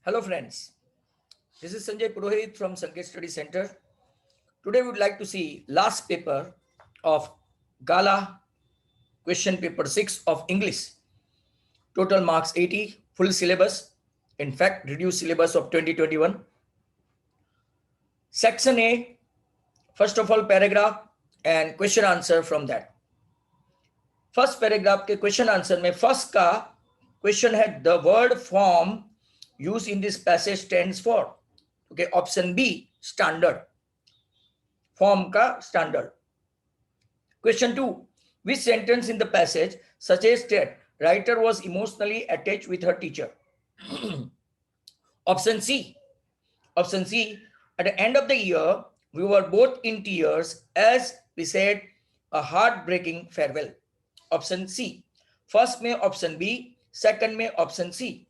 Hello friends, this is Sanjay Purohit from Sanket Study Center. Today we would like to see last paper of Gala question paper 6 of English. Total marks 80, full syllabus, in fact reduced syllabus of 2021. Section A, first of all paragraph and question answer from that. First paragraph के question answer में first का question है the word form used in this passage stands for. Okay, option B standard. Form का standard. Question 2. Which sentence in the passage suggests that writer was emotionally attached with her teacher? Option C. Option C. At the end of the year, we were both in tears as we said a heartbreaking farewell. Option C. First में option B, second में option C.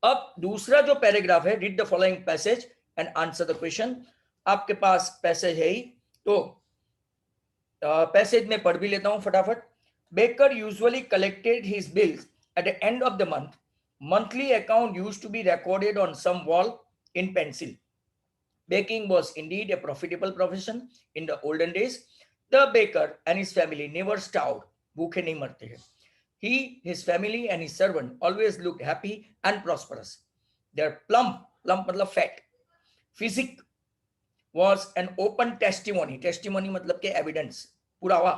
अब दूसरा जो paragraph है, read the following passage and answer the question. आपके पास passage है ही, तो passage में पढ़ भी लेता हूं फटाफट. Baker usually collected his bills at the end of the month. Monthly account used to be recorded on some wall in pencil. Baking was indeed a profitable profession in the olden days. The baker and his family never starved. भूखे नहीं मरते हैं. He, his family and his servant always looked happy and prosperous. Their plump मतलब fat, physique was an open testimony. Testimony मतलब के evidence, पुरावा.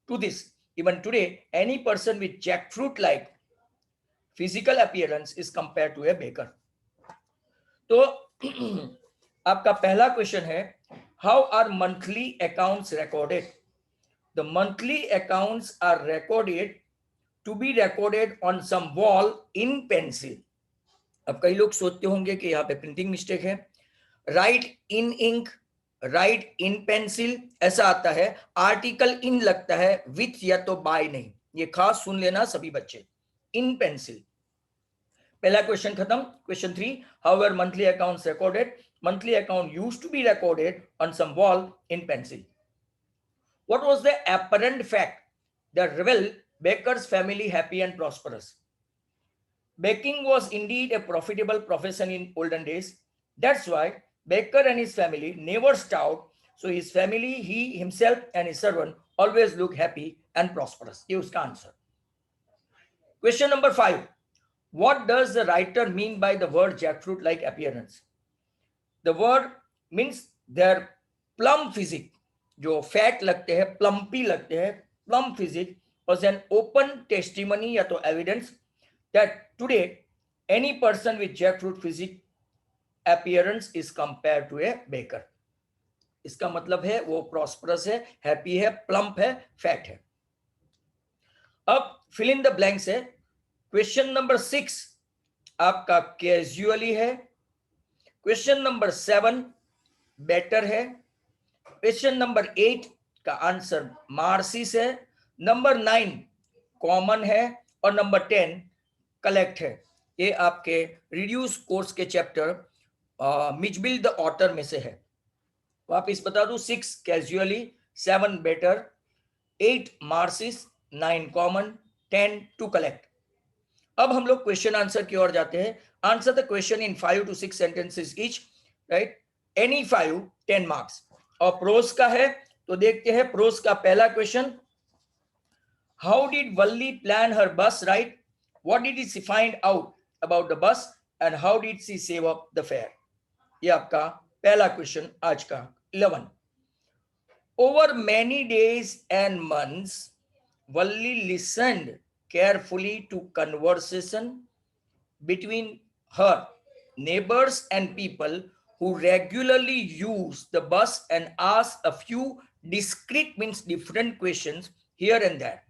To this, even today, any person with jackfruit-like physical appearance is compared to a baker. तो आपका पहला question है, how are monthly accounts recorded? The monthly accounts are recorded to be recorded on some wall in pencil. अब कई लोग सोचते होंगे कि यहाँ पे प्रिंटिंग मिस्टेक है. Write in ink, write in pencil ऐसा आता है. आर्टिकल इन लगता है, विथ या तो बाय नहीं. ये खास सुन लेना सभी बच्चे. इन पेंसिल. पहला क्वेश्चन खत्म. Question 3, however monthly accounts recorded. Monthly account used to be recorded on some wall in pencil. What was the apparent fact that revealed Baker's family happy and prosperous? Baking was indeed a profitable profession in olden days. That's why Baker and his family never starved. So his family, he himself and his servant always look happy and prosperous. ये उसका answer. Question number 5. What does the writer mean by the word jackfruit-like appearance? The word means their plump physique, जो fat लगते हैं, plumpy लगते हैं, plump physique was an open testimony या तो evidence that today any person with jackfruit physique appearance is compared to a baker. इसका मतलब है वो prosperous है, happy है, plump है, fat है. अब fill in the blanks है. क्वेश्चन नंबर 6 आपका कैजुअली है. क्वेश्चन नंबर 7 बेटर है. क्वेश्चन नंबर 8 का आंसर मार्सिस है. नंबर 9 कॉमन है और नंबर 10 कलेक्ट है. ये आपके रिड्यूस कोर्स के चैप्टर मिचबिल द ऑथर में से है. वापिस बता दूं, 6 कैजुअली, 7 बेटर, 8 मार्सिस, 9 कॉमन, 10 टू कलेक्ट. अब हम लोग क्वेश्चन आंसर की ओर जाते हैं. Answer the question in 5 to 6 sentences each. Right, any 5 10 marks. और प्रोज का है तो देखते हैं प्रोज का पहला question. How did Valli plan her bus ride? What did she find out about the bus and how did she save up the fair? ये आपका पहला क्वेश्चन आज का. 11. Over many days and months Valli listened carefully to conversation between her neighbors and people who regularly use the bus and ask a few discrete means different questions here and there.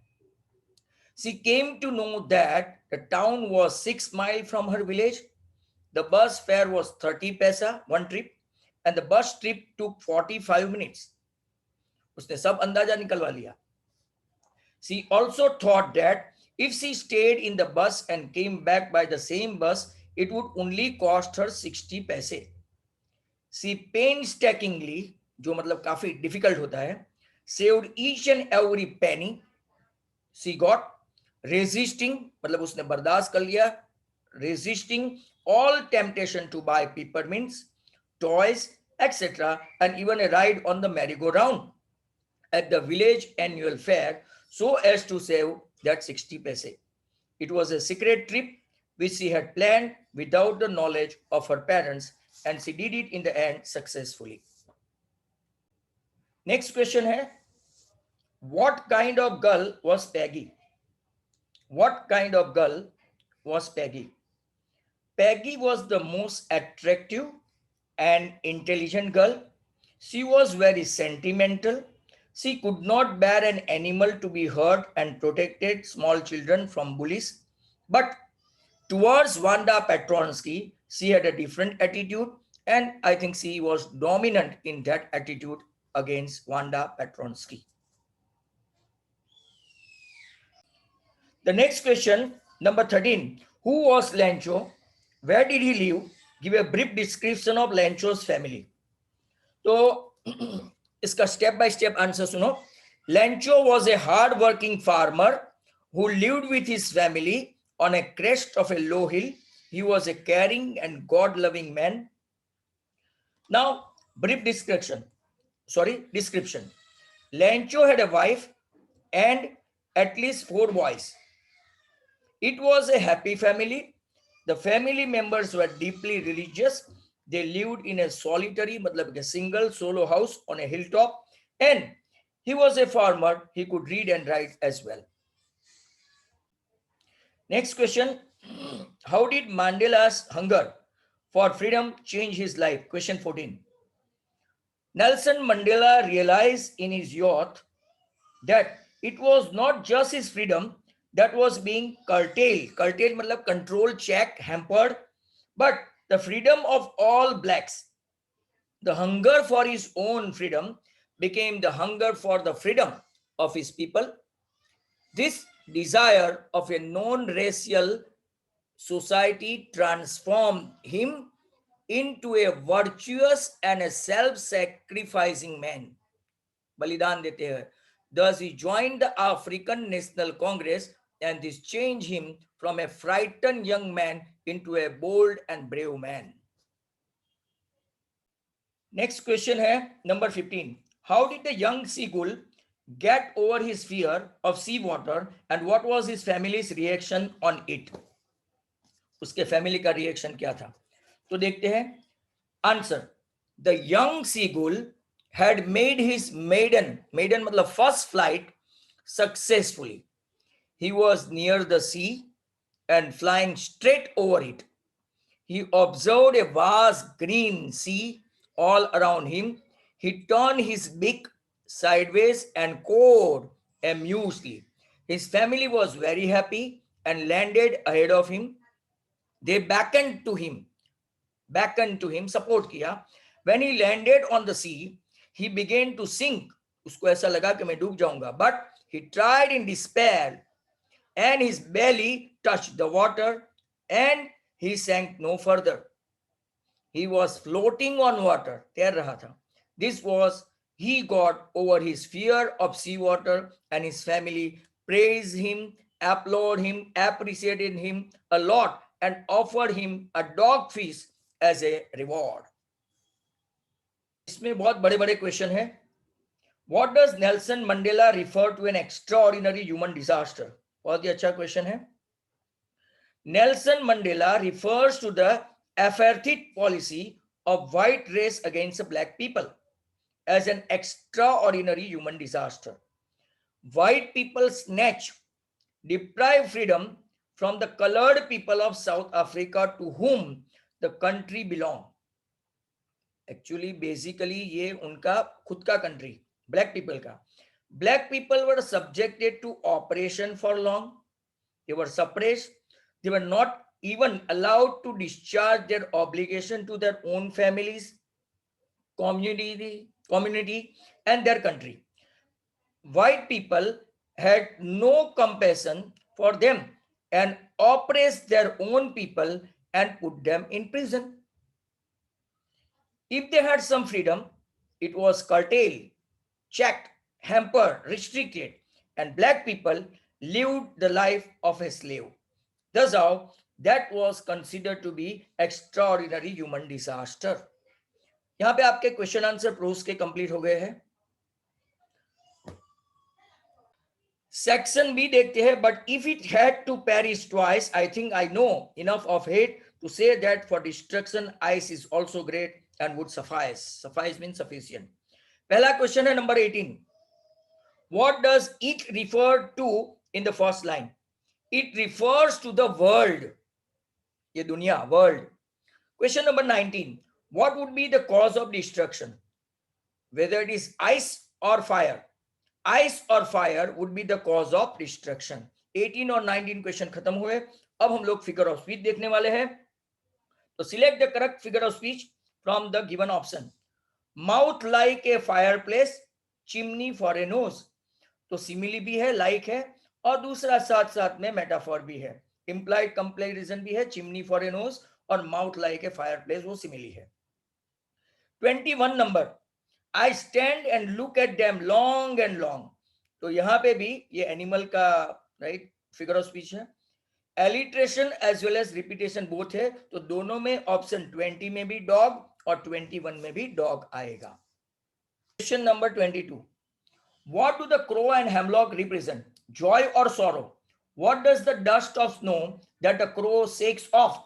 She came to know that the town was 6 miles from her village. The bus fare was 30 paisa one trip and the bus trip took 45 minutes. उसने सब अंदाजा निकलवा लिया. She also thought that if she stayed in the bus and came back by the same bus, it would only cost her 60 paise. She painstakingly, जो मतलब काफी difficult होता है, saved each and every penny she got, resisting मतलब उसने बर्दाश्त कर लिया, resisting all temptation to buy peppermints, toys, etc., and even a ride on the merry-go-round at the village annual fair so as to save that 60 paise. It was a secret trip which she had planned without the knowledge of her parents, and she did it in the end successfully. Next question है, what kind of girl was Peggy? What kind of girl was Peggy? Peggy was the most attractive and intelligent girl. She was very sentimental. She could not bear an animal to be hurt and protected small children from bullies. But towards Wanda Petronsky, she had a different attitude, and I think she was dominant in that attitude against Wanda Petronsky. The next question, number 13. Who was Lancho? Where did he live? Give a brief description of Lancho's family. तो इसका step by step answer सुनो. Lancho was a hard-working farmer who lived with his family on a crest of a low hill. He was a caring and God-loving man. Now, brief description. Lancho had a wife and at least 4 boys. It was a happy family. The family members were deeply religious. They lived in a solitary, matlab a single solo house on a hilltop, and he was a farmer. He could read and write as well. Next question. How did Mandela's hunger for freedom change his life? Question 14. Nelson Mandela realized in his youth that it was not just his freedom that was being curtailed. Curtailed matlab control, check, hampered, but the freedom of all blacks. The hunger for his own freedom became the hunger for the freedom of his people. This desire of a non-racial society transformed him into a virtuous and a self-sacrificing man. बलिदान देते हैं. Thus he joined the African National Congress, and this changed him from a frightened young man into a bold and brave man. Next question है number 15. How did the young seagull get over his fear of sea water, and what was his family's reaction on it? उसके family का reaction क्या था? तो देखते हैं. Answer. The young seagull had made his maiden matlab first flight successfully. He was near the sea and flying straight over it. He observed a vast green sea all around him. He turned his beak sideways and cawed amusedly. His family was very happy and landed ahead of him. They beckoned to him, support किया. When he landed on the sea, he began to sink. उसको ऐसा लगा कि मैं डूब जाऊंगा. But he tried in despair, and his belly touched the water, and he sank no further. He was floating on water. तैर रहा था. This was, he got over his fear of seawater, and his family praised him, applauded him, appreciated him a lot, and offered him a dogfish as a reward. इसमें बहुत बड़े बड़े question हैं. What does Nelson Mandela refer to an extraordinary human disaster? बहुत ही अच्छा question है. Nelson Mandela refers to the apartheid policy of white race against black people as an extraordinary human disaster. White people snatch, deprive freedom from the colored people of South Africa to whom the country belonged. Actually, basically, ये उनका खुद का country, black people का. Black people were subjected to oppression for long. They were suppressed. They were not even allowed to discharge their obligation to their own families, community, and their country. White people had no compassion for them and oppressed their own people and put them in prison. If they had some freedom, it was curtailed, checked, hampered, restricted, and black people lived the life of a slave. Thus how that was considered to be extraordinary human disaster. यहाँ पे आपके question answer prose के complete हो गए हैं. Section B देखते हैं. But if it had to perish twice, I think I know enough of it to say that for destruction ice is also great and would suffice. Suffice means sufficient. पहला question है number 18. What does it refer to in the first line? It refers to the world. ये दुनिया, world. Question number 19. What would be the cause of destruction? Whether it is ice or fire. Ice or fire would be the cause of destruction. 18 और 19 question खत्म हुए. अब हम लोग figure of speech देखने वाले हैं. तो select the correct figure of speech from the given option. Mouth like a fireplace, chimney for a nose. तो सिमिली भी है, लाइक है, और दूसरा साथ साथ में मेटाफॉर भी है. इंप्लाइड कंपैरिजन भी है, चिमनी फॉर ए नोज और माउथ लाइक ए फायरप्लेस वो सिमिली है. 21 number. I stand and look at them long and long. तो यहाँ पे भी ये एनिमल का राइट फिगर ऑफ स्पीच है. Alliteration as well as repetition both है. तो दोनों में ऑप्शन 20 में भी डॉग और 21 में भी डॉग आएगा. Question number 22. What do the crow and hemlock represent? Joy or sorrow? What does the dust of snow that the crow shakes off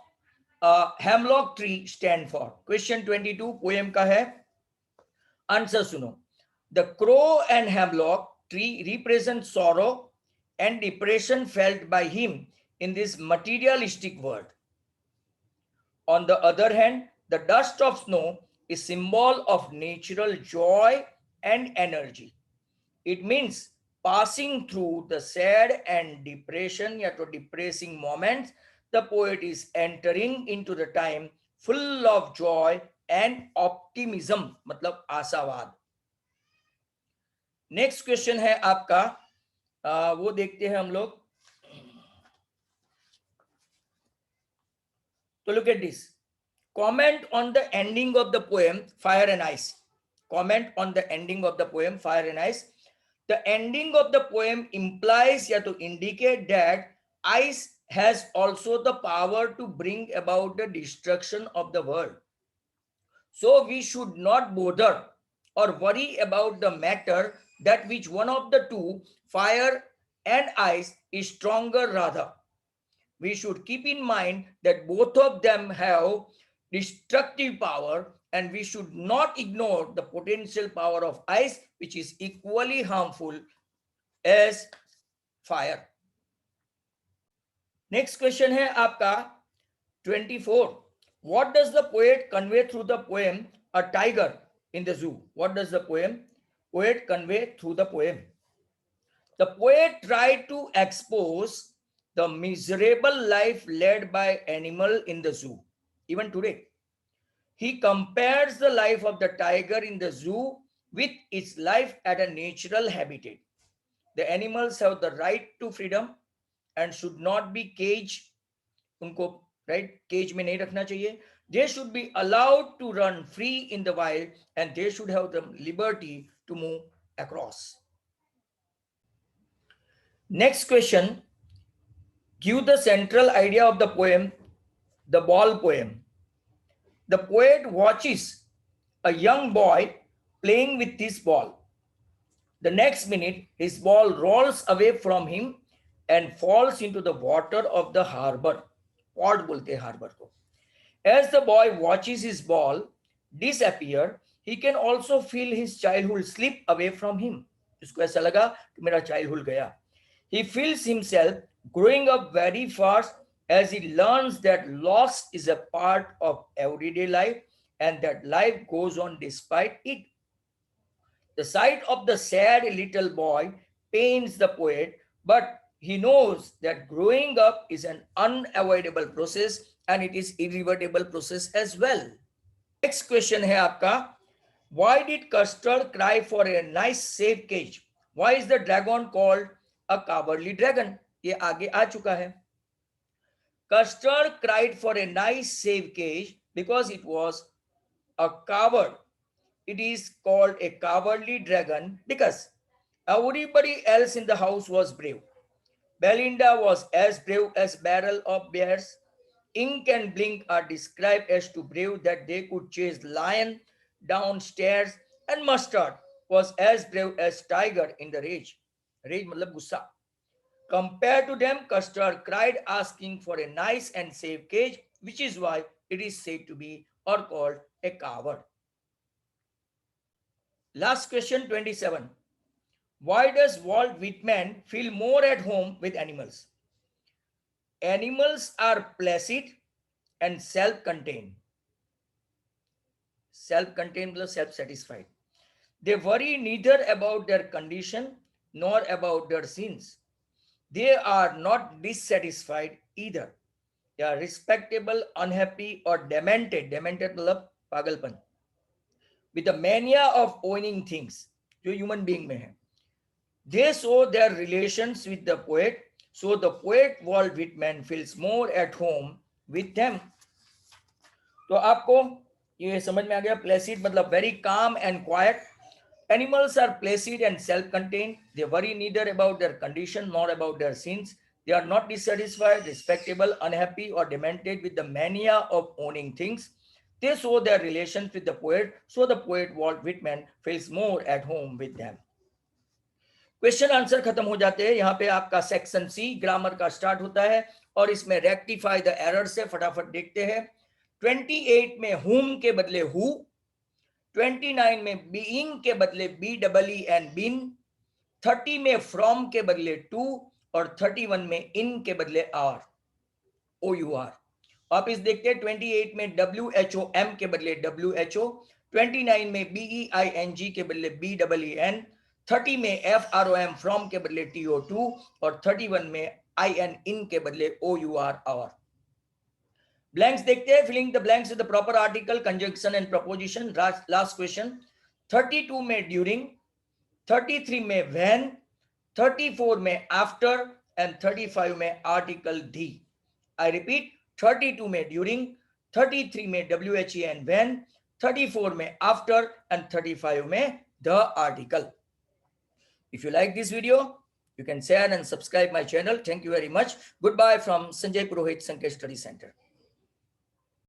a hemlock tree stand for? Question 22 poem का है. Answer सुनो. The crow and hemlock tree represent sorrow and depression felt by him in this materialistic world. On the other hand, the dust of snow is symbol of natural joy and energy. It means passing through the sad and depression या तो depressing moments. The poet is entering into the time full of joy and optimism, मतलब आशावाद. Next question है आपका, वो देखते हैं हम लोग. तो look at this. Comment on the ending of the poem Fire and Ice. Comment on the ending of the poem Fire and Ice. The ending of the poem implies या तो indicate that ice has also the power to bring about the destruction of the world. So we should not bother or worry about the matter that which one of the two, fire and ice, is stronger rather. We should keep in mind that both of them have destructive power, and we should not ignore the potential power of ice, which is equally harmful as fire. Next question है आपका 24. What does the poet convey through the poem A Tiger in the Zoo? What does the poet convey through the poem? The poet tried to expose the miserable life led by animal in the zoo. Even today, he compares the life of the tiger in the zoo with its life at a natural habitat. The animals have the right to freedom and should not be caged. उनको right cage में नहीं रखना चाहिए. They should be allowed to run free in the wild, and they should have the liberty to move across. Next question. Give the central idea of the poem, the ball poem. The poet watches a young boy playing with his ball. The next minute, his ball rolls away from him and falls into the water of the harbor. Port बोलते हैं harbor को. As the boy watches his ball disappear, he can also feel his childhood slip away from him. उसको ऐसा लगा कि मेरा childhood गया. He feels himself growing up very fast as he learns that loss is a part of everyday life and that life goes on despite it. The sight of the sad little boy pains the poet, but he knows that growing up is an unavoidable process and it is irreversible process as well. Next question है आपका. Why did Custard cry for a nice safe cage? Why is the dragon called a cowardly dragon? ये आगे आ चुका है. Custard cried for a nice safe cage because it was a coward. It is called a cowardly dragon because everybody else in the house was brave. Belinda was as brave as barrel of bears. Ink and Blink are described as too brave that they could chase lion downstairs, and Mustard was as brave as tiger in the rage. Rage matlab gussa. Compared to them, Custard cried, asking for a nice and safe cage, which is why it is said to be or called a coward. Last question 27. Why does Walt Whitman feel more at home with animals? Animals are placid and self-contained. Self-contained plus self-satisfied. They worry neither about their condition nor about their sins. They are not dissatisfied either. They are respectable, unhappy, or demented. Demented मतलब पागलपन. With a mania of owning things, जो human being में है. They show their relations with the poet, so the poet Walt Whitman feels more at home with them. तो आपको ये समझ में आ गया. Placid मतलब very calm and quiet. Animals are placid and self-contained. They worry neither about their condition nor about their sins. They are not dissatisfied, respectable, unhappy, or demented with the mania of owning things. They show their relations with the poet, so the poet Walt Whitman feels more at home with them. Question answer खत्म हो जाते हैं. यहाँ पे आपका section C grammar का start होता है और इसमें रेक्टिफाई द एरर से फटाफट देखते हैं. 28 में whom के बदले who, 29 में being के बदले BEE been, 30 में from के बदले to और 31 में in के बदले are, OUR. आप इस देखते हैं 28 में WHOM के बदले WHO, 29 में BEING के बदले BEEN, 30 में FROM from के बदले TO2 और 31 में IN in के बदले OUR our. ब्लैंक्स देखते हैं. Filling the blanks with the proper article, conjunction and preposition. Last question. 32 में ड्यूरिंग, 33 में व्हेन, 34 में आफ्टर एंड 35 में आर्टिकल दी. आई रिपीट, 32 में ड्यूरिंग, 33 में WHE एंड व्हेन, 34 में आफ्टर एंड 35 में the article. If you like this video, you can share and subscribe my channel. Thank you very much. Goodbye from Sanjay Purohit Sanket Study Center.